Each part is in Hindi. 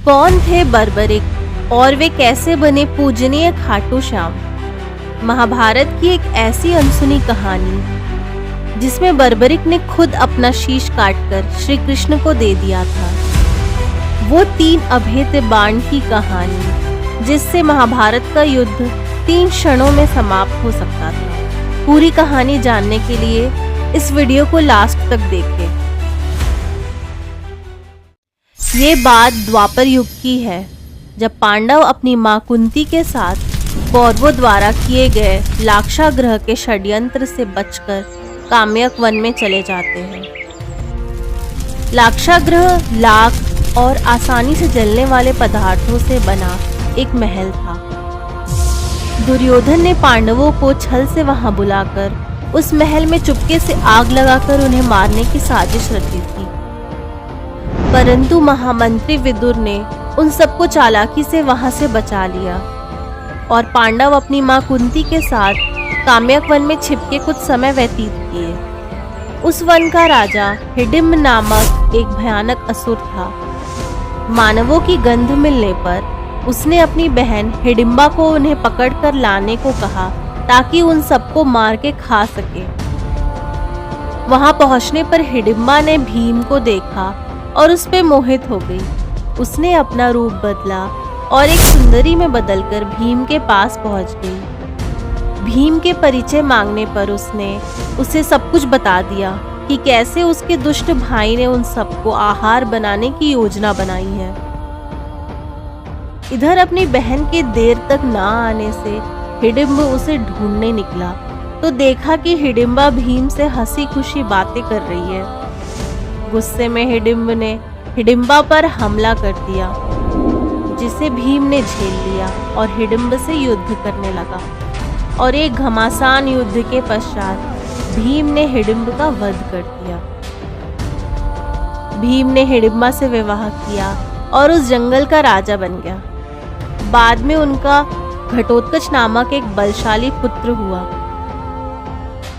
कौन थे बर्बरिक और वे कैसे बने पूजनीय खाटू श्याम? महाभारत की एक ऐसी अनसुनी कहानी जिसमें बर्बरिक ने खुद अपना शीश काटकर श्री कृष्ण को दे दिया था। वो 3 अभेद्य बाण की कहानी जिससे महाभारत का युद्ध 3 क्षणों में समाप्त हो सकता था। पूरी कहानी जानने के लिए इस वीडियो को लास्ट तक देखें। ये बात द्वापर युग की है, जब पांडव अपनी मां कुंती के साथ कौरवों द्वारा किए गए लाक्षागृह के षड्यंत्र से बचकर काम्यक वन में चले जाते हैं। लाक्षागृह लाख और आसानी से जलने वाले पदार्थों से बना एक महल था। दुर्योधन ने पांडवों को छल से वहां बुलाकर उस महल में चुपके से आग लगाकर उन्हें मारने की साजिश रची थी, परंतु महामंत्री विदुर ने उन सबको चालाकी से वहां से बचा लिया और पांडव अपनी मां कुंती के साथ काम्यक वन में छिपके कुछ समय व्यतीत किए। उस वन का राजा हिडिंब नामक एक भयानक असुर था। मानवों की गंध मिलने पर उसने अपनी बहन हिडिंबा को उन्हें पकड़कर लाने को कहा ताकि उन सबको मार के खा सके। वहां पहुंचने पर हिडिंबा ने भीम को देखा और उस पे मोहित हो गई। उसने अपना रूप बदला और एक सुंदरी में बदलकर भीम के पास पहुंच गई। भीम के परिचय मांगने पर उसने उसे सब कुछ बता दिया कि कैसे उसके दुष्ट भाई ने उन सबको आहार बनाने की योजना बनाई है। इधर अपनी बहन के देर तक ना आने से हिडिंब उसे ढूंढने निकला तो देखा कि हिडिंबा भीम से हंसी खुशी बातें कर रही है। गुस्से में हिडिंब ने हिडिंबा पर हमला कर दिया, जिसे भीम ने झेल लिया और हिडिंब से युद्ध करने लगा। और एक घमासान युद्ध के पश्चात भीम ने हिडिंब का वध कर दिया। भीम ने हिडिंबा से विवाह किया और उस जंगल का राजा बन गया। बाद में उनका घटोत्कच नामक एक बलशाली पुत्र हुआ।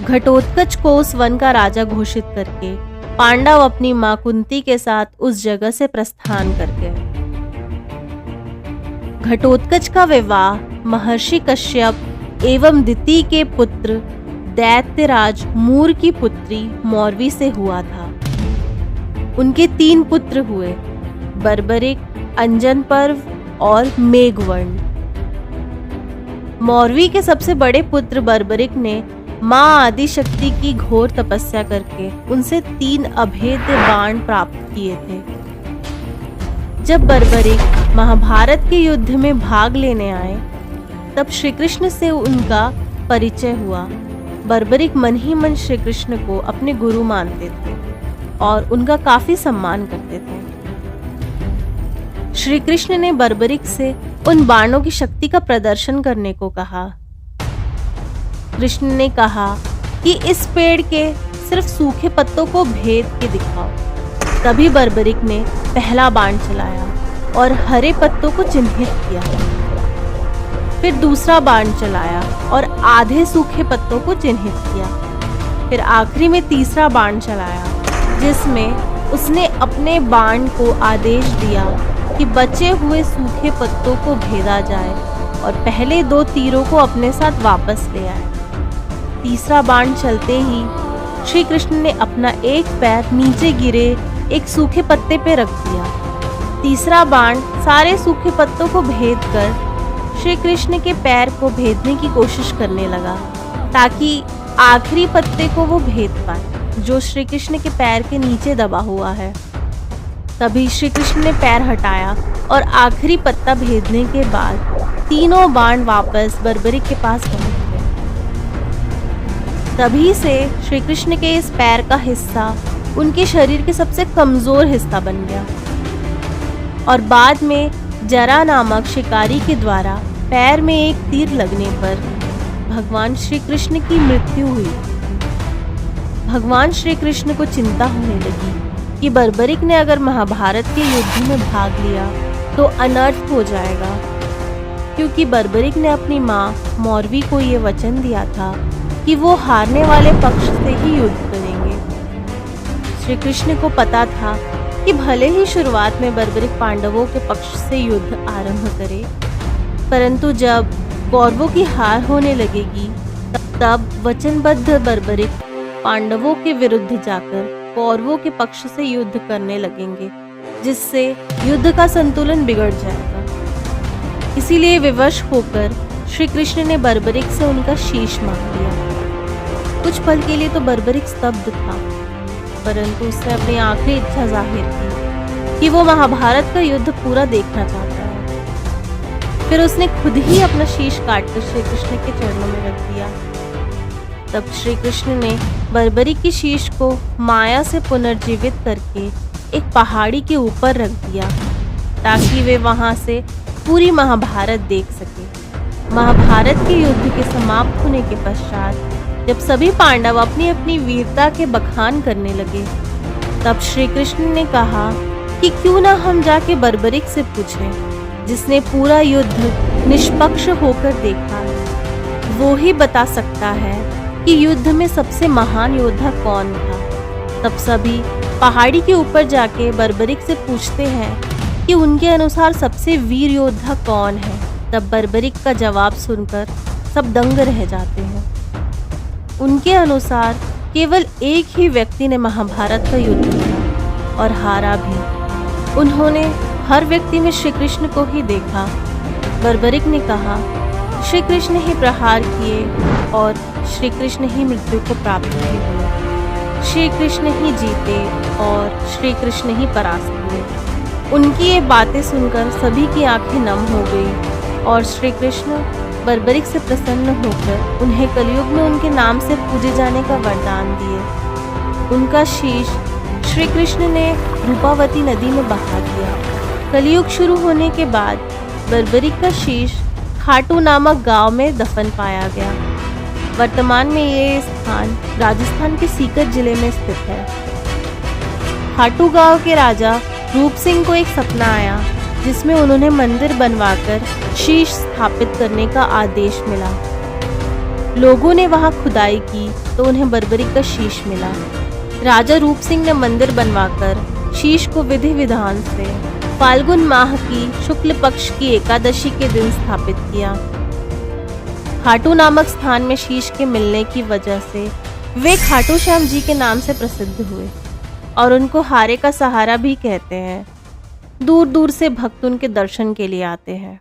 घटोत्कच को उस वन का राजा घोषित करके पांडव अपनी मां कुंती के साथ उस जगह से प्रस्थान कर गए। घटोत्कच का विवाह महर्षि कश्यप एवं दिति के पुत्र दैत्यराज मूर की पुत्री मौरवी से हुआ था। उनके 3 पुत्र हुए, बर्बरिक, अंजनपर्व और मेघवर्ण। मौरवी के सबसे बड़े पुत्र बर्बरिक ने मां आदि शक्ति की घोर तपस्या करके उनसे 3 अभेद्य बाण प्राप्त किए थे। जब बर्बरिक महाभारत के युद्ध में भाग लेने आए तब श्री कृष्ण से उनका परिचय हुआ। बर्बरिक मन ही मन श्री कृष्ण को अपने गुरु मानते थे और उनका काफी सम्मान करते थे। श्री कृष्ण ने बर्बरिक से उन बाणों की शक्ति का प्रदर्शन करने को कहा। कृष्ण ने कहा कि इस पेड़ के सिर्फ सूखे पत्तों को भेद के दिखाओ। तभी बर्बरिक ने पहला बाण चलाया और हरे पत्तों को चिन्हित किया। फिर दूसरा बाण चलाया और आधे सूखे पत्तों को चिन्हित किया। फिर आखिरी में तीसरा बाण चलाया जिसमें उसने अपने बाण को आदेश दिया कि बचे हुए सूखे पत्तों को भेदा जाए और पहले 2 तीरों को अपने साथ वापस ले आए। तीसरा बाण चलते ही श्री कृष्ण ने अपना एक पैर नीचे गिरे एक सूखे पत्ते पे रख दिया। तीसरा बाण सारे सूखे पत्तों को भेद कर श्री कृष्ण के पैर को भेदने की कोशिश करने लगा ताकि आखिरी पत्ते को वो भेद पाए जो श्री कृष्ण के पैर के नीचे दबा हुआ है। तभी श्री कृष्ण ने पैर हटाया और आखिरी पत्ता भेदने के बाद तीनों बाण वापस बर्बरिक के पास पहुंच गए। तभी से श्री कृष्ण के इस पैर का हिस्सा उनके शरीर के सबसे कमजोर हिस्सा बन गया और बाद में जरा नामक शिकारी के द्वारा पैर में एक तीर लगने पर भगवान श्री कृष्ण की मृत्यु हुई। भगवान श्री कृष्ण को चिंता होने लगी कि बर्बरिक ने अगर महाभारत के युद्ध में भाग लिया तो अनर्थ हो जाएगा, क्योंकि बर्बरिक ने अपनी मां मौरवी को ये वचन दिया था कि वो हारने वाले पक्ष से ही युद्ध करेंगे। श्री कृष्ण को पता था कि भले ही शुरुआत में बर्बरिक पांडवों के पक्ष से युद्ध आरंभ करे, परंतु जब कौरवों की हार होने लगेगी तब वचनबद्ध बर्बरिक पांडवों के विरुद्ध जाकर कौरवों के पक्ष से युद्ध करने लगेंगे, जिससे युद्ध का संतुलन बिगड़ जाएगा। इसीलिए विवश होकर श्री कृष्ण ने बर्बरिक से उनका शीश मांग लिया। कुछ पल के लिए तो बर्बरिक स्तब्ध था, परंतु उसने अपनी आखिरी इच्छा जाहिर की कि वो महाभारत का युद्ध पूरा देखना चाहता है। फिर उसने खुद ही अपना शीश काटकर श्री कृष्ण के चरणों में रख दिया। तब श्री कृष्ण ने बर्बरिक की शीश को माया से पुनर्जीवित करके एक पहाड़ी के ऊपर रख दिया, ताकि वे वहां से पूरी महाभारत देख सके। महाभारत के युद्ध के समाप्त होने के पश्चात जब सभी पांडव अपनी अपनी वीरता के बखान करने लगे, तब श्री कृष्ण ने कहा कि क्यों ना हम जाके बर्बरिक से पूछें, जिसने पूरा युद्ध निष्पक्ष होकर देखा है। वो ही बता सकता है कि युद्ध में सबसे महान योद्धा कौन था। तब सभी पहाड़ी के ऊपर जाके बर्बरिक से पूछते हैं कि उनके अनुसार सबसे वीर योद्धा कौन है। तब बर्बरिक का जवाब सुनकर सब दंग रह जाते हैं। उनके अनुसार केवल एक ही व्यक्ति ने महाभारत का युद्ध किया और हारा भी। उन्होंने हर व्यक्ति में श्री कृष्ण को ही देखा। बर्बरिक ने कहा, श्री कृष्ण ही प्रहार किए और श्री कृष्ण ही मृत्यु को प्राप्त हुए। श्री कृष्ण ही जीते और श्री कृष्ण ही परास्त हुए। उनकी ये बातें सुनकर सभी की आंखें नम हो गई और श्री कृष्ण बर्बरिक से प्रसन्न होकर उन्हें कलयुग में उनके नाम से पूजे जाने का वरदान दिए। उनका शीश श्री कृष्ण ने रूपावती नदी में बहा दिया। कलयुग शुरू होने के बाद बर्बरिक का शीश खाटू नामक गांव में दफन पाया गया। वर्तमान में ये स्थान राजस्थान के सीकर जिले में स्थित है। खाटू गांव के राजा रूप सिंह को एक सपना आया, जिसमें उन्होंने मंदिर बनवाकर शीश स्थापित करने का आदेश मिला। लोगों ने वहां खुदाई की तो उन्हें बर्बरिक का शीश मिला। राजा रूप सिंह ने मंदिर बनवाकर शीश को विधि विधान से फाल्गुन माह की शुक्ल पक्ष की एकादशी के दिन स्थापित किया। खाटू नामक स्थान में शीश के मिलने की वजह से वे खाटू श्याम जी के नाम से प्रसिद्ध हुए और उनको हारे का सहारा भी कहते हैं। दूर दूर से भक्त उनके दर्शन के लिए आते हैं।